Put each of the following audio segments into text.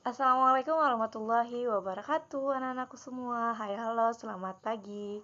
Assalamualaikum warahmatullahi wabarakatuh, anak-anakku semua. Hai, halo, selamat pagi.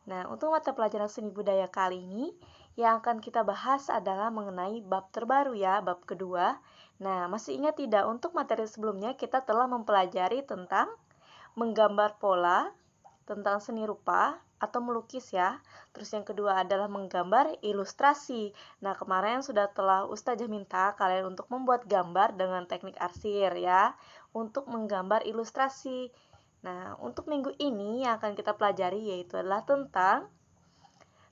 Nah, untuk mata pelajaran seni budaya kali ini, yang akan kita bahas adalah mengenai bab terbaru ya, bab kedua. Nah, masih ingat tidak untuk materi sebelumnya kita telah mempelajari tentang menggambar pola, tentang seni rupa atau melukis ya. Terus yang kedua adalah menggambar ilustrasi. Nah, kemarin telah Ustazah minta kalian untuk membuat gambar dengan teknik arsir ya, untuk menggambar ilustrasi. Nah, untuk minggu ini yang akan kita pelajari yaitu adalah tentang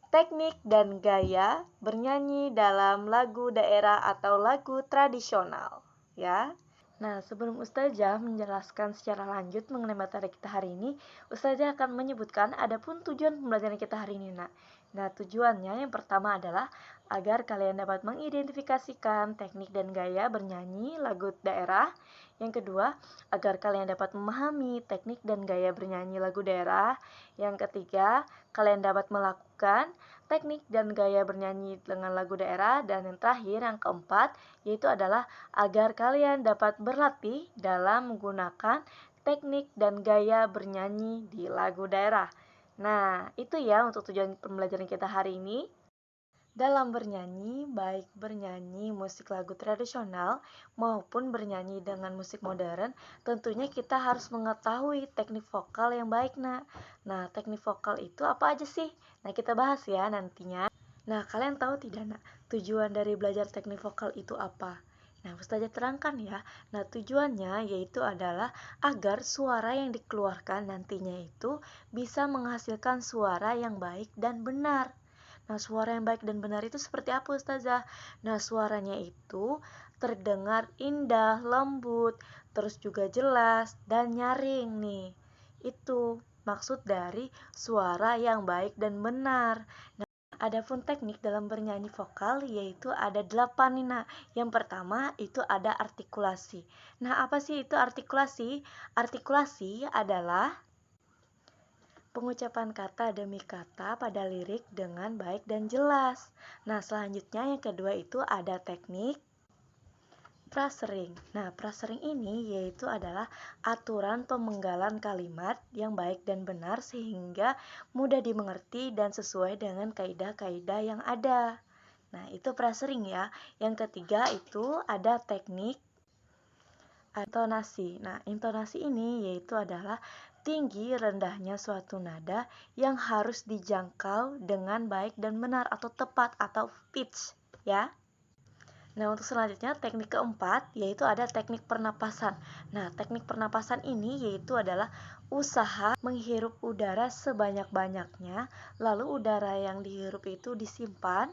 teknik dan gaya bernyanyi dalam lagu daerah atau lagu tradisional ya. Nah, sebelum Ustazah menjelaskan secara lanjut mengenai materi kita hari ini, Ustazah akan menyebutkan adapun tujuan pembelajaran kita hari ini, Nak. Nah, tujuannya yang pertama adalah agar kalian dapat mengidentifikasikan teknik dan gaya bernyanyi lagu daerah. Yang kedua, agar kalian dapat memahami teknik dan gaya bernyanyi lagu daerah. Yang ketiga, kalian dapat melakukan teknik dan gaya bernyanyi dengan lagu daerah. Dan yang terakhir, yang keempat, yaitu adalah agar kalian dapat berlatih dalam menggunakan teknik dan gaya bernyanyi di lagu daerah. Nah, itu ya untuk tujuan pembelajaran kita hari ini. Dalam bernyanyi, baik bernyanyi musik lagu tradisional maupun bernyanyi dengan musik modern, tentunya kita harus mengetahui teknik vokal yang baik, Nah, teknik vokal itu apa aja sih? Nah, kita bahas ya nantinya. Nah, kalian tahu tidak, tujuan dari belajar teknik vokal itu apa? Nah, Ustazah terangkan ya. Nah, tujuannya yaitu adalah agar suara yang dikeluarkan nantinya itu bisa menghasilkan suara yang baik dan benar. Nah, suara yang baik dan benar itu seperti apa, Ustazah? Nah, suaranya itu terdengar indah, lembut, terus juga jelas dan nyaring nih. Itu maksud dari suara yang baik dan benar. Adapun teknik dalam bernyanyi vokal yaitu ada 8 nih, Yang pertama itu ada artikulasi. Nah, apa sih itu artikulasi? Artikulasi adalah pengucapan kata demi kata pada lirik dengan baik dan jelas. Nah, selanjutnya yang kedua itu ada teknik prasering. Nah, prasering ini yaitu adalah aturan pemenggalan kalimat yang baik dan benar sehingga mudah dimengerti dan sesuai dengan kaidah-kaidah yang ada. Nah, itu prasering ya. Yang ketiga itu ada teknik intonasi. Nah, intonasi ini yaitu adalah tinggi rendahnya suatu nada yang harus dijangkau dengan baik dan benar atau tepat atau pitch ya. Nah, untuk selanjutnya teknik keempat yaitu ada teknik pernapasan. Nah, teknik pernapasan ini yaitu adalah usaha menghirup udara sebanyak-banyaknya, lalu udara yang dihirup itu disimpan,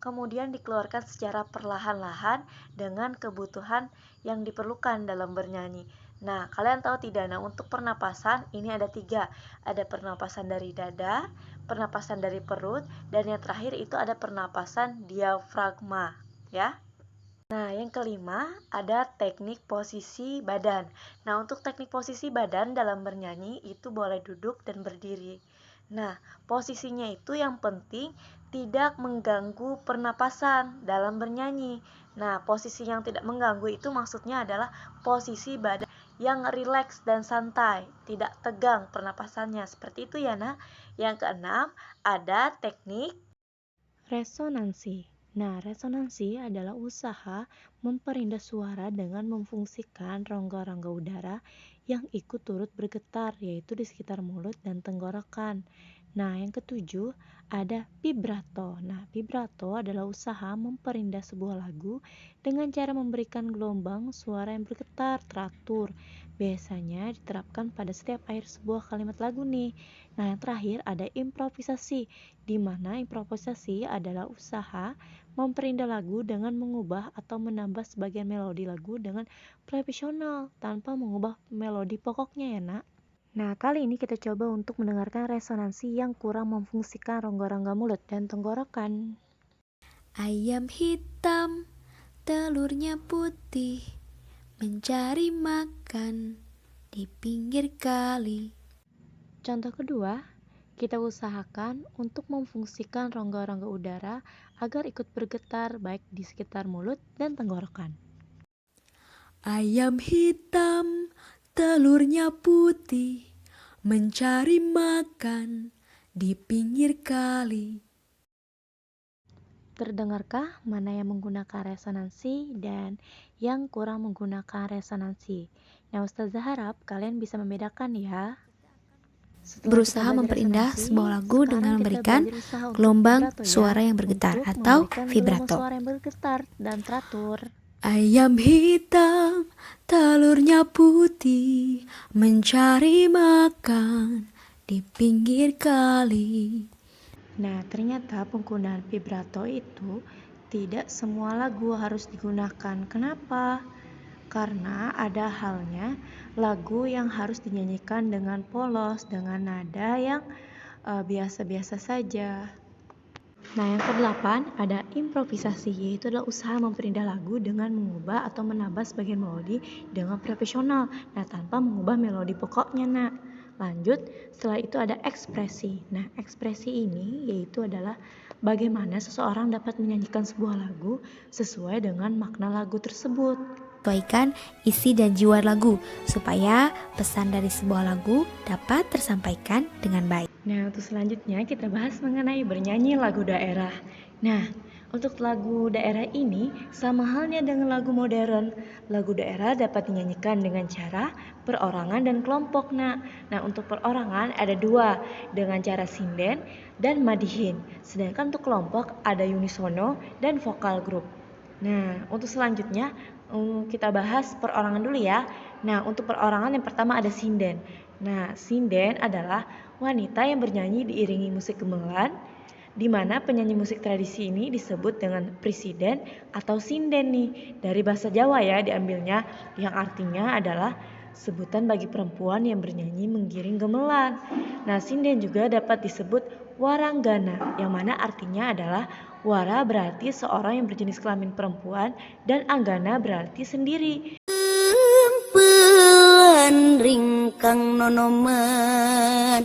kemudian dikeluarkan secara perlahan-lahan dengan kebutuhan yang diperlukan dalam bernyanyi. Nah, kalian tahu tidak? Nah, untuk pernapasan ini ada 3. Ada pernapasan dari dada, pernapasan dari perut, dan yang terakhir itu ada pernapasan diafragma, ya. Nah, yang kelima ada teknik posisi badan. Nah, untuk teknik posisi badan dalam bernyanyi itu boleh duduk dan berdiri. Nah, posisinya itu yang penting tidak mengganggu pernapasan dalam bernyanyi. Nah, posisi yang tidak mengganggu itu maksudnya adalah posisi badan yang rileks dan santai, tidak tegang pernapasannya. Seperti itu ya, Yang keenam ada teknik resonansi. Nah, resonansi adalah usaha memperindah suara dengan memfungsikan rongga-rongga udara yang ikut turut bergetar, yaitu di sekitar mulut dan tenggorokan. Nah, yang ketujuh ada vibrato. Nah, vibrato adalah usaha memperindah sebuah lagu dengan cara memberikan gelombang suara yang bergetar teratur. Biasanya diterapkan pada setiap akhir sebuah kalimat lagu nih. Nah, yang terakhir ada improvisasi, di mana improvisasi adalah usaha memperindah lagu dengan mengubah atau menambah sebagian melodi lagu dengan profesional tanpa mengubah melodi pokoknya ya, Nah, kali ini kita coba untuk mendengarkan resonansi yang kurang memfungsikan rongga-rongga mulut dan tenggorokan. Ayam hitam, telurnya putih, mencari makan di pinggir kali. Contoh kedua, kita usahakan untuk memfungsikan rongga-rongga udara agar ikut bergetar baik di sekitar mulut dan tenggorokan. Ayam hitam, telurnya putih, mencari makan di pinggir kali. Terdengarkah mana yang menggunakan resonansi dan yang kurang menggunakan resonansi? Nah, Ustazah harap kalian bisa membedakan ya. Setelah Berusaha kita belajar memperindah resonansi, sebuah lagu sekarang dengan kita memberikan belajar usaha untuk gelombang vibrato ya, suara yang bergetar untuk atau memberikan gelombang vibrato. suara yang bergetar dan teratur. Ayam hitam, telurnya putih, mencari makan di pinggir kali. Nah, ternyata penggunaan vibrato itu tidak semua lagu harus digunakan. Kenapa? Karena ada halnya lagu yang harus dinyanyikan dengan polos, dengan nada yang biasa-biasa saja. Nah, yang kedelapan ada improvisasi, yaitu adalah usaha memperindah lagu dengan mengubah atau menambah sebagian melodi dengan profesional, nah tanpa mengubah melodi pokoknya, nak. Lanjut, setelah itu ada ekspresi. Nah, ekspresi ini yaitu adalah bagaimana seseorang dapat menyanyikan sebuah lagu sesuai dengan makna lagu tersebut. Sesuaikan isi dan jiwa lagu supaya pesan dari sebuah lagu dapat tersampaikan dengan baik. Nah, untuk selanjutnya kita bahas mengenai bernyanyi lagu daerah. Nah, untuk lagu daerah ini sama halnya dengan lagu modern. Lagu daerah dapat dinyanyikan dengan cara perorangan dan kelompok. Nah, untuk perorangan ada dua, dengan cara sinden dan madihin. Sedangkan untuk kelompok ada unisono dan vokal grup. Nah, untuk selanjutnya kita bahas perorangan dulu ya. Nah, untuk perorangan yang pertama ada sinden. Nah, sinden adalah wanita yang bernyanyi diiringi musik gamelan, di mana penyanyi musik tradisi ini disebut dengan presiden atau sinden nih. Dari bahasa Jawa ya diambilnya, yang artinya adalah sebutan bagi perempuan yang bernyanyi menggiring gamelan. Nah, sinden juga dapat disebut waranggana, yang mana artinya adalah wara berarti seorang yang berjenis kelamin perempuan dan anggana berarti sendiri. Pelan ringkang nonoman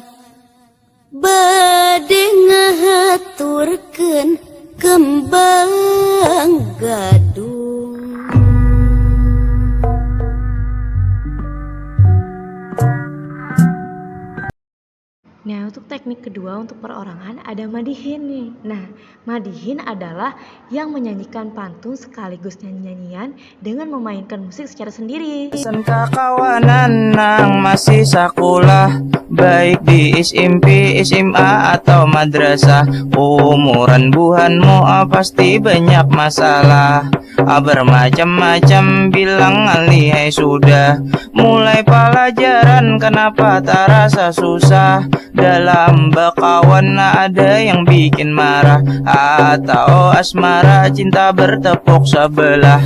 bade ngahaturkeun kembang gadung. Nah, untuk teknik kedua untuk perorangan ada madihin nih. Nah, madihin adalah yang menyanyikan pantun sekaligus nyanyi-nyanyian dengan memainkan musik secara sendiri. Pesen kakawanan nang masih sakulah, baik di SMP, SMA atau madrasah. Umuran buhanmu pasti banyak masalah, bermacam-macam bilang alihai sudah. Mulai pelajaran kenapa tak rasa susah, dalam bakawan ada yang bikin marah, atau asmara cinta bertepuk sebelah.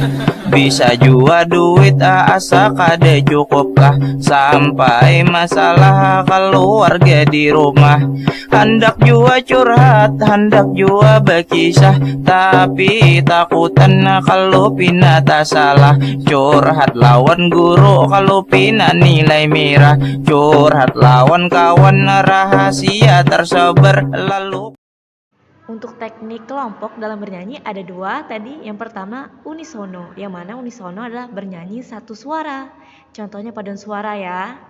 Bisa jua duit asa kada cukupkah, sampai masalah keluarga di rumah. Hendak jua curhat, hendak jua berkisah, tapi takutan kalau pina tak salah. Curhat lawan guru kalau pina nilai merah, curhat lawan kawan rahasia tersebar lalu. Untuk teknik kelompok dalam bernyanyi ada dua tadi. Yang pertama unisono, yang mana unisono adalah bernyanyi satu suara. Contohnya paduan suara ya.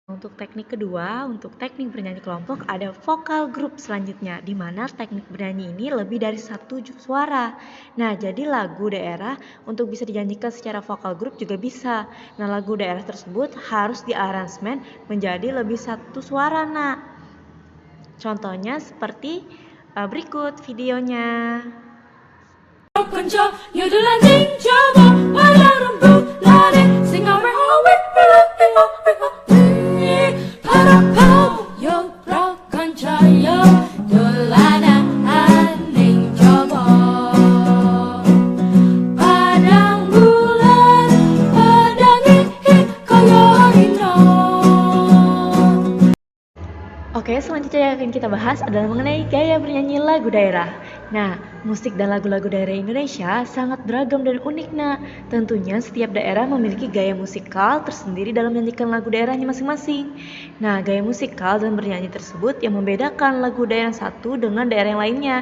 Untuk teknik kedua, untuk teknik bernyanyi kelompok ada vokal grup selanjutnya, di mana teknik bernyanyi ini lebih dari satu suara. Nah, jadi lagu daerah untuk bisa dinyanyikan secara vokal grup juga bisa. Nah, lagu daerah tersebut harus diaransemen menjadi lebih satu suara, nak. Contohnya seperti berikut videonya. Padang selanjutnya yang akan kita bahas adalah mengenai gaya bernyanyi lagu daerah. Nah, musik dan lagu-lagu daerah Indonesia sangat beragam dan unik. Nah, tentunya setiap daerah memiliki gaya musikal tersendiri dalam menyanyikan lagu daerahnya masing-masing. Nah, gaya musikal dan bernyanyi tersebut yang membedakan lagu daerah satu dengan daerah yang lainnya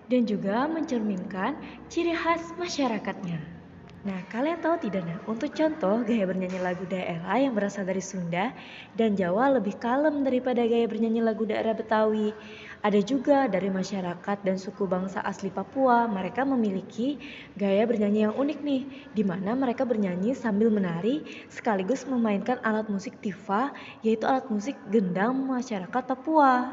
dan juga mencerminkan ciri khas masyarakatnya. Nah, kalian tahu tidak untuk contoh gaya bernyanyi lagu daerah yang berasal dari Sunda dan Jawa lebih kalem daripada gaya bernyanyi lagu daerah Betawi. Ada juga dari masyarakat dan suku bangsa asli Papua, mereka memiliki gaya bernyanyi yang unik nih, di mana mereka bernyanyi sambil menari sekaligus memainkan alat musik tifa, yaitu alat musik gendang masyarakat Papua.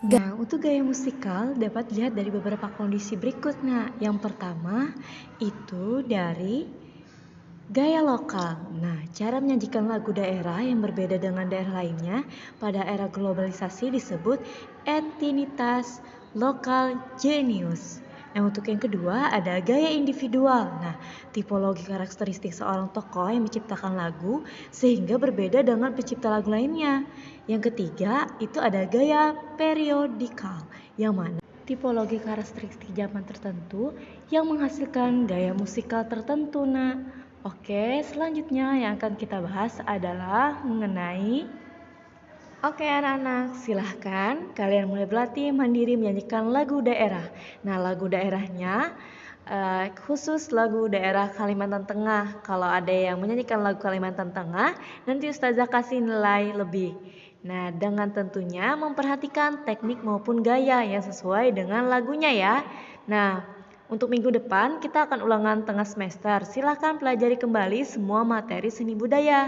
Nah, untuk gaya musikal dapat dilihat dari beberapa kondisi berikut. Nah, yang pertama itu dari gaya lokal. Nah, cara menyajikan lagu daerah yang berbeda dengan daerah lainnya pada era globalisasi disebut etninitas lokal genius. Nah, untuk yang kedua ada gaya individual. Nah, tipologi karakteristik seorang tokoh yang menciptakan lagu sehingga berbeda dengan pencipta lagu lainnya. Yang ketiga itu ada gaya periodikal, yang mana tipologi karakteristik zaman tertentu yang menghasilkan gaya musikal tertentu. Nah, oke, selanjutnya yang akan kita bahas adalah mengenai Oke anak-anak, silahkan kalian mulai berlatih mandiri menyanyikan lagu daerah. Nah, lagu daerahnya khusus lagu daerah Kalimantan Tengah. Kalau ada yang menyanyikan lagu Kalimantan Tengah, nanti Ustazah kasih nilai lebih. Nah, dengan tentunya memperhatikan teknik maupun gaya yang sesuai dengan lagunya ya. Nah, untuk minggu depan kita akan ulangan tengah semester. Silahkan pelajari kembali semua materi seni budaya.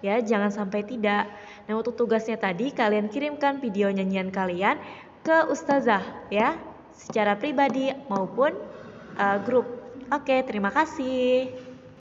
Ya, jangan sampai tidak. Nah, untuk tugasnya tadi kalian kirimkan video nyanyian kalian ke Ustazah ya, secara pribadi maupun grup. Oke, terima kasih.